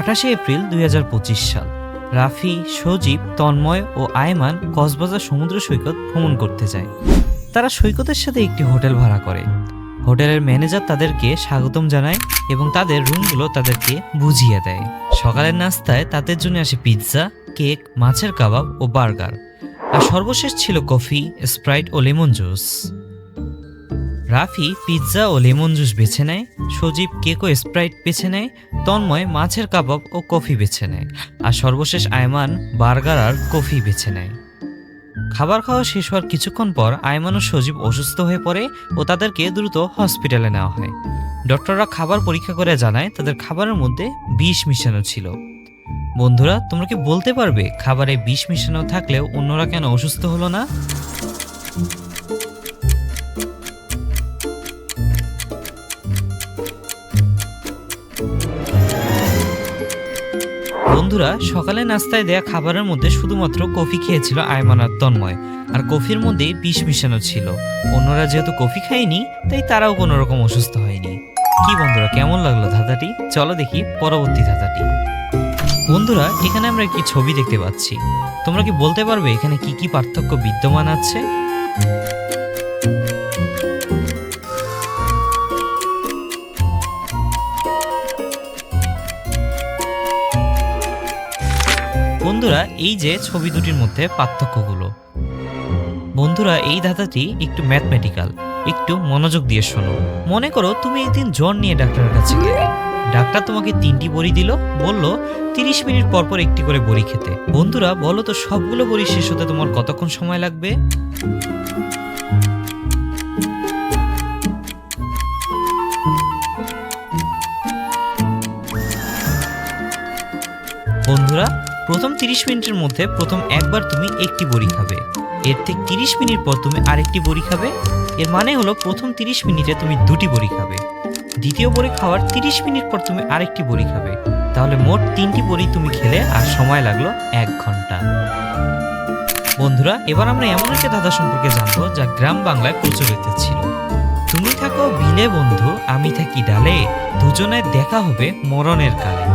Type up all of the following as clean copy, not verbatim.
28 April 2025 সাল। রাফি, সজীব, তন্ময় ও আয়মান কক্সবাজার সমুদ্র সৈকত ভ্রমণ করতে যায়। তারা সৈকতের সাথে একটি হোটেল ভাড়া করে। হোটেলের ম্যানেজার তাদেরকে স্বাগতম জানায় এবং তাদের রুমগুলো তাদেরকে বুঝিয়ে দেয়। সকালের নাস্তায় তাদের জন্য আসে পিৎজা, কেক, মাছের কাবাব ও বার্গার, আর সর্বশেষ ছিল কফি, স্প্রাইট ও লেমন জুস। রাফি পিৎজা ও লেমন জুস বেছে নেয়, সজীব কেক ও স্প্রাইট বেছে নেয়, তন্ময় মাছের কাবাব ও কফি বেছে নেয়, আর সর্বশেষ আয়মান বার্গার আর কফি বেছে নেয়। খাবার খাওয়া শেষ হওয়ার কিছুক্ষণ পর আয়মান ও সজীব অসুস্থ হয়ে পড়ে ও তাদেরকে দ্রুত হসপিটালে নেওয়া হয়। ডক্টররা খাবার পরীক্ষা করে জানায় তাদের খাবারের মধ্যে বিষ মিশানো ছিল। বন্ধুরা, তোমরা কি বলতে পারবে খাবারে বিষ মিশানো থাকলেও অন্যরা কেন অসুস্থ হলো না? বন্ধুরা, সকালে নাস্তায় দেয়া খাবারের মধ্যে শুধুমাত্র কফি খেয়েছিল আয়মান আর তন্ময়, আর কফির মধ্যে বিষ মিশানো ছিল। অন্যরা যেহেতু কফি খায়নি, তাই তারাও কোনো রকম অসুস্থ হয়নি। কি বন্ধুরা, কেমন লাগলো ধাঁধাটি? চলো দেখি পরবর্তী ধাঁধাটি। বন্ধুরা, এখানে আমরা একটি ছবি দেখতে পাচ্ছি। তোমরা কি বলতে পারবে এখানে কি কি পার্থক্য বিদ্যমান আছে? বন্ধুরা, এই যে ছবি দুটির মধ্যে পার্থক্যগুলো। বন্ধুরা, এই ধাঁধাটি একটু ম্যাথমেটিক্যাল, একটু মনোযোগ দিয়ে শোনো। মনে করো তুমি একদিন জ্বর নিয়ে ডাক্তারের কাছে গেলে। ডাক্তার তোমাকে 3টি বড়ি দিল, বলল 30 মিনিট পর পর একটি করে বড়ি খেতে। বন্ধুরা, বলো তো সবগুলো বড়ি শেষ হতে তোমার কতক্ষণ সময় লাগবে? বন্ধুরা, প্রথম 30 মিনিটের মধ্যে প্রথম একবার তুমি একটি বড়ি খাবে, এর ঠিক 30 মিনিট পর তুমি আরেকটি বড়ি খাবে। এর মানে হলো প্রথম 30 মিনিটে তুমি 2টি বড়ি খাবে, দ্বিতীয় বড়ি খাওয়ার 30 মিনিট পর তুমি আরেকটি বড়ি খাবে। তাহলে মোট 3টি বড়ি তুমি খেলে আর সময় লাগলো 1 ঘন্টা। বন্ধুরা, এবার আমরা এমন একটা ধাঁধা সম্পর্কে জানবো যা গ্রাম বাংলায় প্রচলিত ছিল। তুমি থাকো বিলে বন্ধু, আমি থাকি ডালে, দুজনের দেখা হবে মরণের কালে।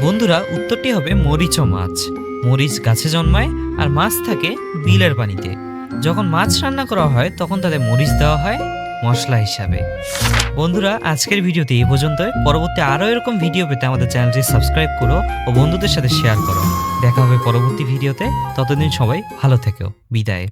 বন্ধুরা, উত্তরটি হবে মরিচ ও মাছ। মরিচ গাছে জন্মায় আর মাছ থাকে বিলের পানিতে। যখন মাছ রান্না করা হয় তখন তাদের মরিচ দেওয়া হয় মশলা হিসাবে। বন্ধুরা, আজকের ভিডিওতে এই পর্যন্তই। পরবর্তী আরও এরকম ভিডিও পেতে আমাদের চ্যানেলটি সাবস্ক্রাইব করো ও বন্ধুদের সাথে শেয়ার করো। দেখা হবে পরবর্তী ভিডিওতে। ততদিন সবাই ভালো থেকো। বিদায়।